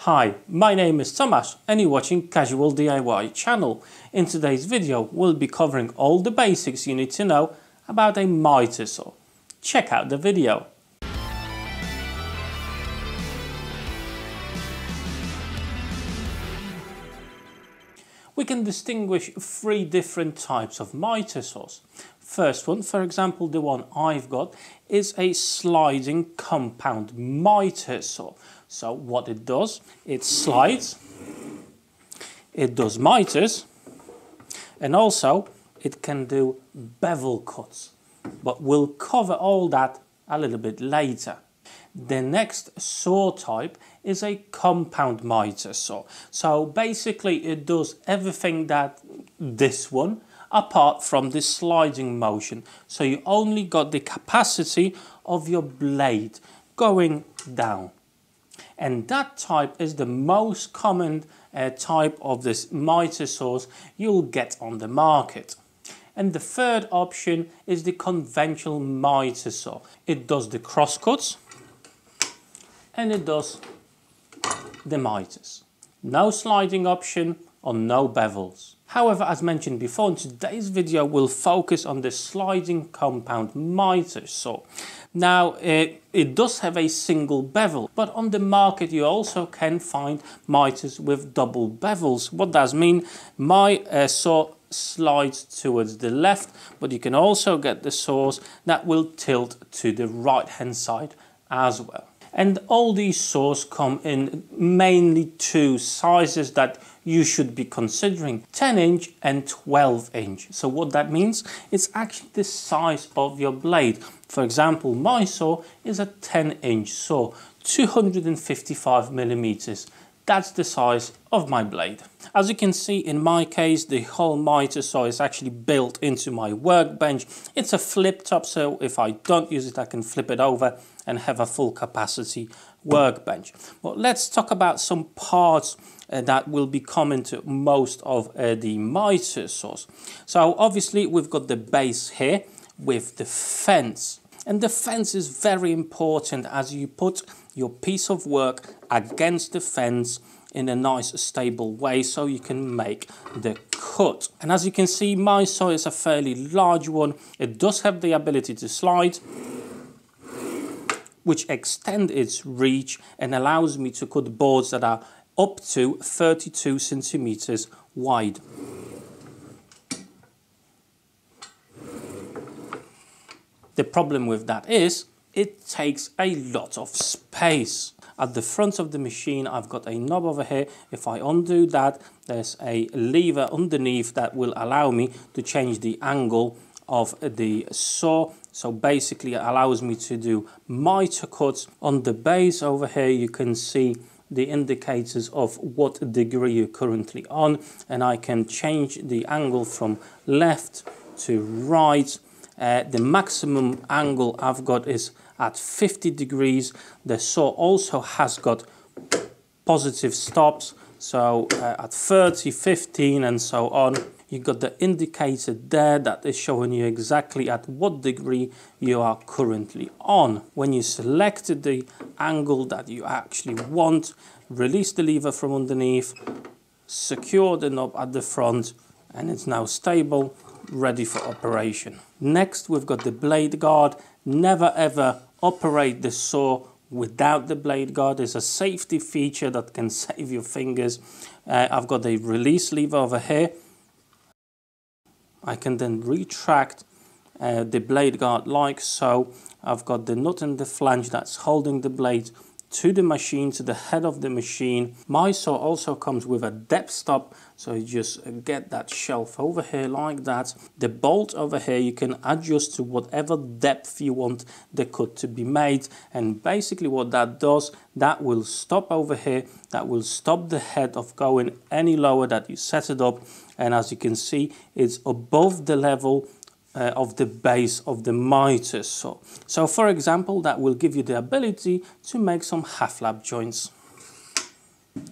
Hi, my name is Tomasz and you're watching Casual DIY channel. In today's video we'll be covering all the basics you need to know about a miter saw. Check out the video. We can distinguish three different types of miter saws. First one, for example, the one I've got, is a sliding compound miter saw. So what it does, it slides, it does miters, and also it can do bevel cuts. But we'll cover all that a little bit later. The next saw type is a compound miter saw. So basically it does everything that this one, apart from the sliding motion. So you only got the capacity of your blade going down. And that type is the most common type of this miter saws you'll get on the market. And the third option is the conventional miter saw. It does the crosscuts and it does the miters. No sliding option or no bevels. However, as mentioned before, in today's video we'll focus on the sliding compound miter saw. Now it does have a single bevel, but on the market you also can find miters with double bevels. What does mean? My saw slides towards the left, but you can also get the saws that will tilt to the right hand side as well. And all these saws come in mainly two sizes that you should be considering, 10-inch and 12-inch. So what that means, it's actually the size of your blade. For example, my saw is a 10-inch saw, 255 millimeters. That's the size of my blade. As you can see, in my case, the whole miter saw is actually built into my workbench. It's a flip top, so if I don't use it, I can flip it over and have a full capacity workbench. But let's talk about some parts that will be common to most of the miter saws. So obviously we've got the base here with the fence. And the fence is very important as you put your piece of work against the fence in a nice stable way so you can make the cut. And as you can see, my saw is a fairly large one. It does have the ability to slide, which extend its reach and allows me to cut boards that are up to 32 centimeters wide. The problem with that is it takes a lot of space. At the front of the machine I've got a knob over here. If I undo that, there's a lever underneath that will allow me to change the angle of the saw. So basically it allows me to do miter cuts. On the base over here you can see the indicators of what degree you're currently on, and I can change the angle from left to right. The maximum angle I've got is at 50 degrees. The saw also has got positive stops, so at 30, 15 and so on. You got the indicator there that is showing you exactly at what degree you are currently on. When you select the angle that you actually want, release the lever from underneath, secure the knob at the front, and it's now stable, ready for operation. Next we've got the blade guard. Never ever operate the saw without the blade guard. It's a safety feature that can save your fingers. I've got a release lever over here. I can then retract the blade guard like so. I've got the nut and the flange that's holding the blade to the machine, to the head of the machine. My saw also comes with a depth stop, so you just get that shelf over here like that. The bolt over here you can adjust to whatever depth you want the cut to be made, and basically what that does, that will stop over here, that will stop the head of going any lower that you set it up. And as you can see, it's above the level of the base of the miter saw. So for example, that will give you the ability to make some half lap joints.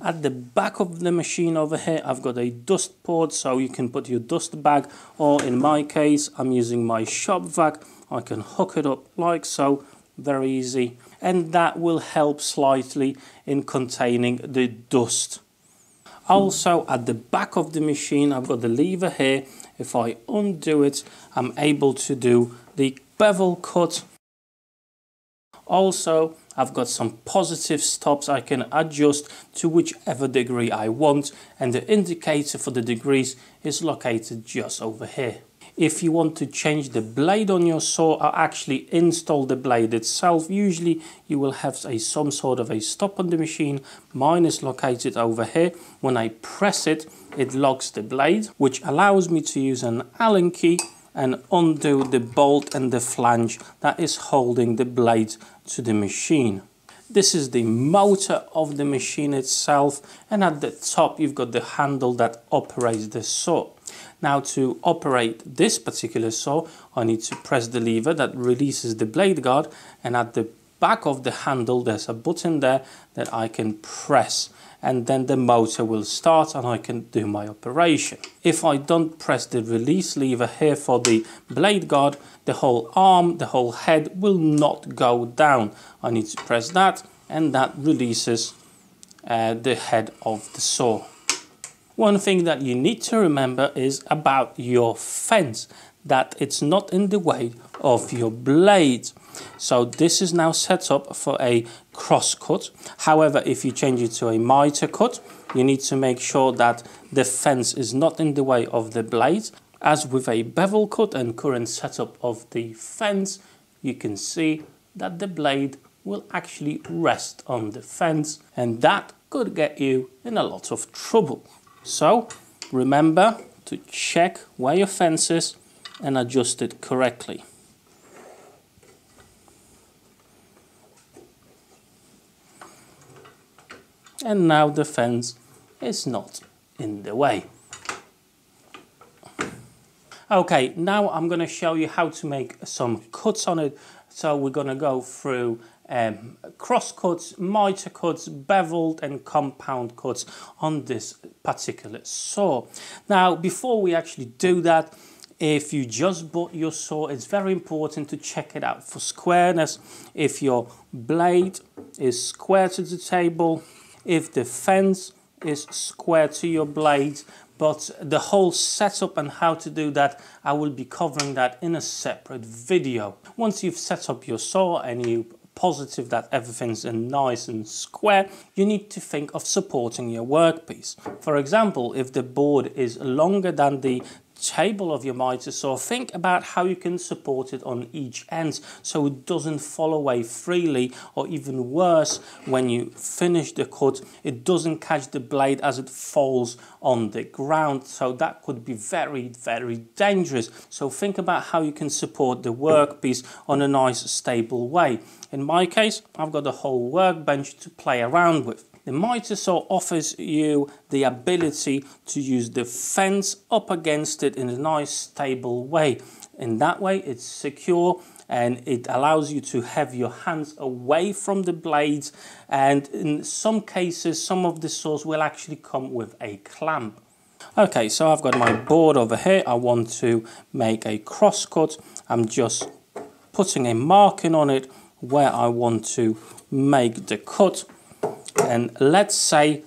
At the back of the machine over here I've got a dust port, so you can put your dust bag, or in my case I'm using my shop vac. I can hook it up like so, very easy. and that will help slightly in containing the dust. Also at the back of the machine I've got the lever here. If I undo it, I'm able to do the bevel cut. Also I've got some positive stops I can adjust to whichever degree I want, and the indicator for the degrees is located just over here. If you want to change the blade on your saw or actually install the blade itself, usually you will have some sort of a stop on the machine. Mine is located over here. When I press it, it locks the blade, which allows me to use an Allen key and undo the bolt and the flange that is holding the blade to the machine. This is the motor of the machine itself, and at the top you've got the handle that operates the saw. Now to operate this particular saw, I need to press the lever that releases the blade guard, and at the back of the handle there's a button there that I can press, and then the motor will start and I can do my operation. If I don't press the release lever here for the blade guard, the whole arm, the whole head will not go down. I need to press that, and that releases the head of the saw. One thing that you need to remember is about your fence, that it's not in the way of your blade. So this is now set up for a cross cut. However, if you change it to a miter cut, you need to make sure that the fence is not in the way of the blade. As with a bevel cut and current setup of the fence, you can see that the blade will actually rest on the fence, and that could get you in a lot of trouble. So remember to check where your fence is and adjust it correctly. And now the fence is not in the way. Okay, now I'm going to show you how to make some cuts on it. So we're going to go through cross cuts, miter cuts, beveled and compound cuts on this particular saw. Now before we actually do that, if you just bought your saw, it's very important to check it out for squareness. If your blade is square to the table, if the fence is square to your blade, but the whole setup and how to do that, I will be covering that in a separate video. Once you've set up your saw and you're positive that everything's nice and square, you need to think of supporting your workpiece. For example, if the board is longer than the table of your miter saw, think about how you can support it on each end so it doesn't fall away freely, or even worse, when you finish the cut, it doesn't catch the blade as it falls on the ground. So that could be very, very dangerous. So think about how you can support the workpiece on a nice stable way. In my case, I've got a whole workbench to play around with. The miter saw offers you the ability to use the fence up against it in a nice stable way. In that way it's secure, and it allows you to have your hands away from the blades, and in some cases some of the saws will actually come with a clamp. Okay, so I've got my board over here. I want to make a cross cut. I'm just putting a marking on it where I want to make the cut. And let's say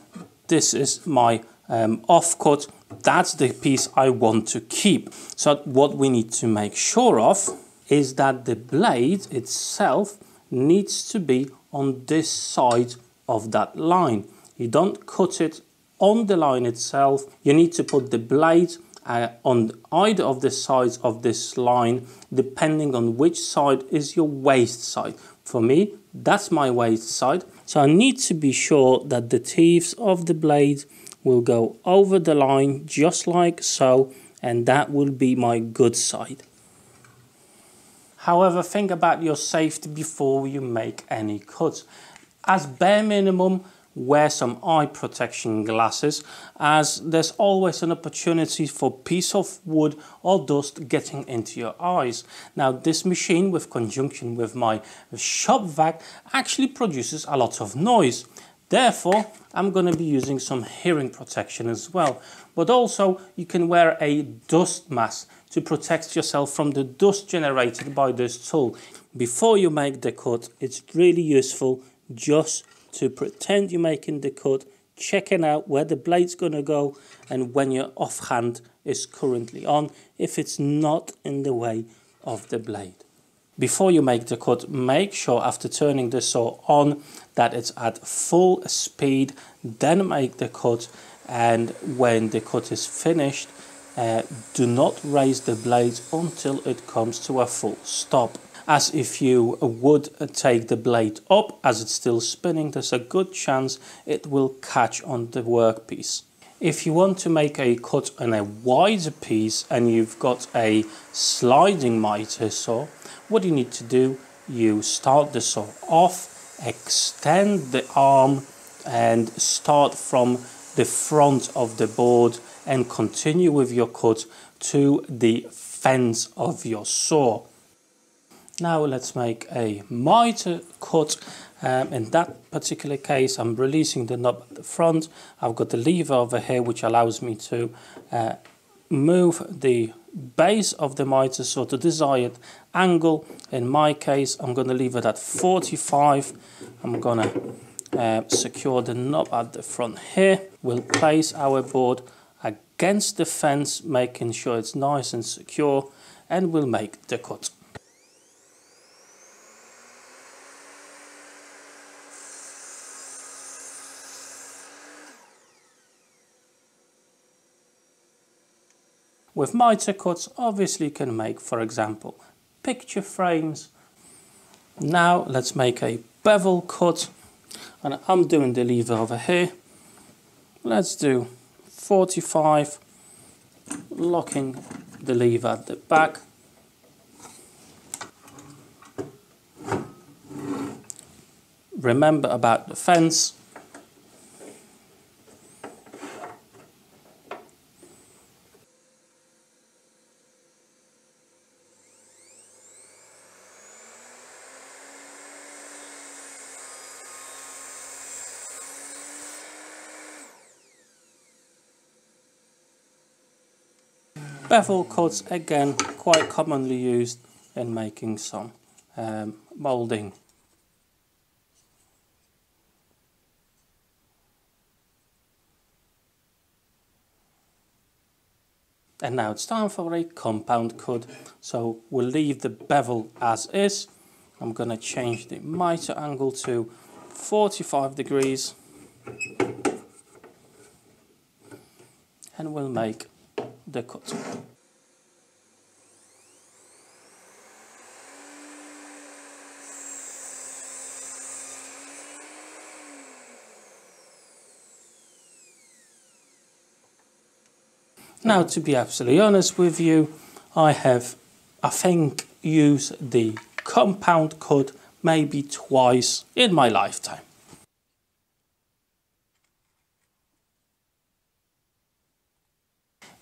this is my offcut. That's the piece I want to keep. So what we need to make sure of is that the blade itself needs to be on this side of that line. You don't cut it on the line itself. You need to put the blade on either of the sides of this line, depending on which side is your waste side. For me, that's my waste side. So I need to be sure that the teeth of the blade will go over the line just like so, and that will be my good side. However, think about your safety before you make any cuts. As bare minimum, wear some eye protection glasses, as there's always an opportunity for a piece of wood or dust getting into your eyes. Now this machine, with conjunction with my shop vac, actually produces a lot of noise. Therefore, I'm going to be using some hearing protection as well. But also you can wear a dust mask to protect yourself from the dust generated by this tool. Before you make the cut, it's really useful just to pretend you're making the cut, checking out where the blade's going to go and when your offhand is currently on, if it's not in the way of the blade. Before you make the cut, make sure after turning the saw on that it's at full speed, then make the cut, and when the cut is finished, do not raise the blades until it comes to a full stop. As if you would take the blade up as it's still spinning, there's a good chance it will catch on the workpiece. If you want to make a cut on a wider piece and you've got a sliding miter saw, what you need to do, you start the saw off, extend the arm and start from the front of the board and continue with your cut to the fence of your saw. Now let's make a miter cut. In that particular case, I'm releasing the knob at the front. I've got the lever over here which allows me to move the base of the miter saw to desired angle. In my case, I'm going to leave it at 45. I'm going to secure the knob at the front here. We'll place our board against the fence, making sure it's nice and secure, and we'll make the cut. With miter cuts, obviously you can make, for example, picture frames. Now let's make a bevel cut, and I'm doing the lever over here. Let's do 45, locking the lever at the back. Remember about the fence. Bevel cuts, again, quite commonly used in making some moulding. And now it's time for a compound cut. So we'll leave the bevel as is. I'm going to change the miter angle to 45 degrees. And we'll make the cut. Now, to be absolutely honest with you, I think used the compound cut maybe twice in my lifetime.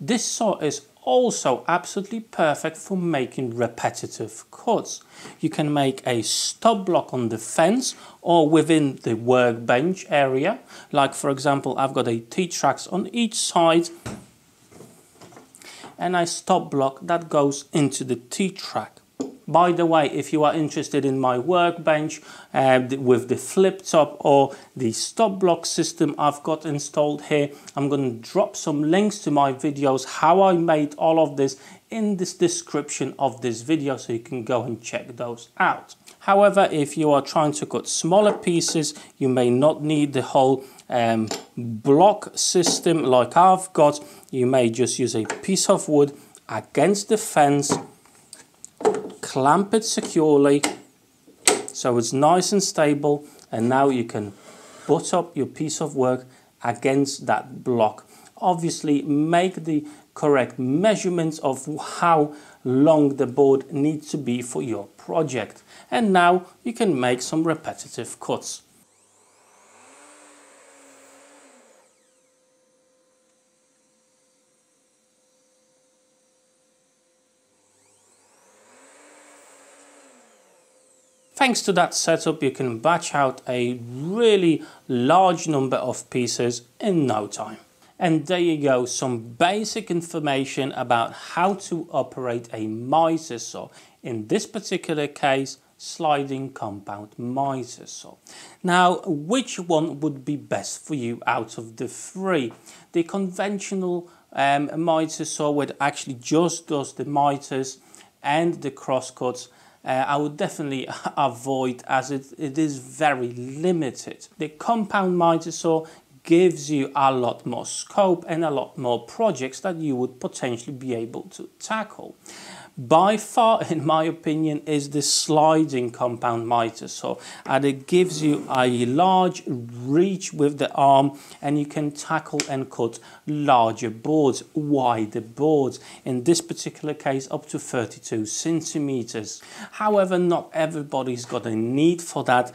This saw is also absolutely perfect for making repetitive cuts. You can make a stop block on the fence or within the workbench area. Like, for example, I've got a T-tracks on each side and a stop block that goes into the T-track. By the way, if you are interested in my workbench with the flip top or the stop block system I've got installed here, I'm going to drop some links to my videos how I made all of this in this description of this video, so you can go and check those out. However, if you are trying to cut smaller pieces, you may not need the whole block system like I've got. You may just use a piece of wood against the fence, clamp it securely so it's nice and stable, and now you can butt up your piece of work against that block. Obviously, make the correct measurements of how long the board needs to be for your project, and now you can make some repetitive cuts. Thanks to that setup, you can batch out a really large number of pieces in no time. And there you go, some basic information about how to operate a miter saw. In this particular case, sliding compound miter saw. Now, which one would be best for you out of the three? The conventional miter saw, where it actually just does the miters and the crosscuts, I would definitely avoid, as it is very limited. The compound miter saw gives you a lot more scope and a lot more projects that you would potentially be able to tackle. By far, in my opinion, is the sliding compound miter saw, and it gives you a large reach with the arm, and you can tackle and cut larger boards, wider boards, in this particular case up to 32 centimeters. However, not everybody's got a need for that,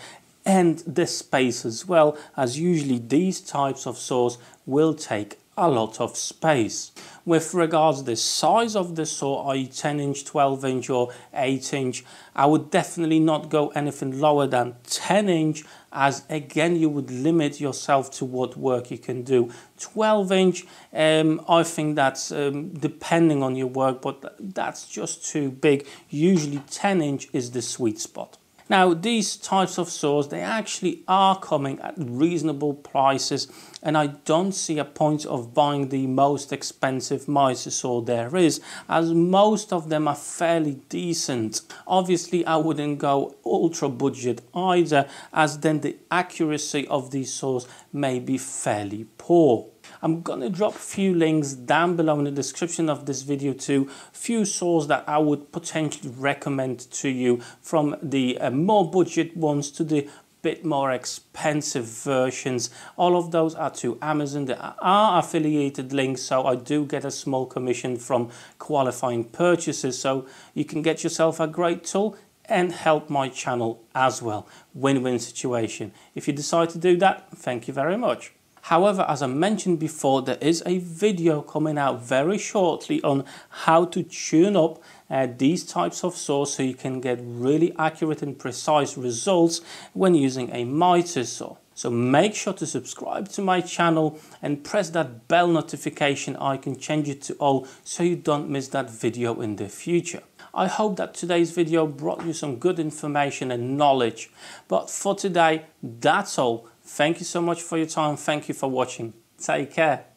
and the space as well, as usually these types of saws will take a lot of space. With regards to the size of the saw, i.e. 10 inch, 12 inch or 8 inch, I would definitely not go anything lower than 10 inch, as again you would limit yourself to what work you can do. 12 inch, I think that's depending on your work, but that's just too big. Usually 10 inch is the sweet spot. Now, these types of saws, they actually are coming at reasonable prices, and I don't see a point of buying the most expensive miter saw there is, as most of them are fairly decent. Obviously, I wouldn't go ultra budget either, as then the accuracy of these saws may be fairly poor. I'm going to drop a few links down below in the description of this video to few saws that I would potentially recommend to you, from the more budget ones to the bit more expensive versions. All of those are to Amazon. There are affiliated links, so I do get a small commission from qualifying purchases, so you can get yourself a great tool and help my channel as well. Win-win situation. If you decide to do that, thank you very much. However, as I mentioned before, there is a video coming out very shortly on how to tune up these types of saws so you can get really accurate and precise results when using a miter saw. So make sure to subscribe to my channel and press that bell notification icon, change it to all so you don't miss that video in the future. I hope that today's video brought you some good information and knowledge. But for today, that's all. Thank you so much for your time. Thank you for watching. Take care.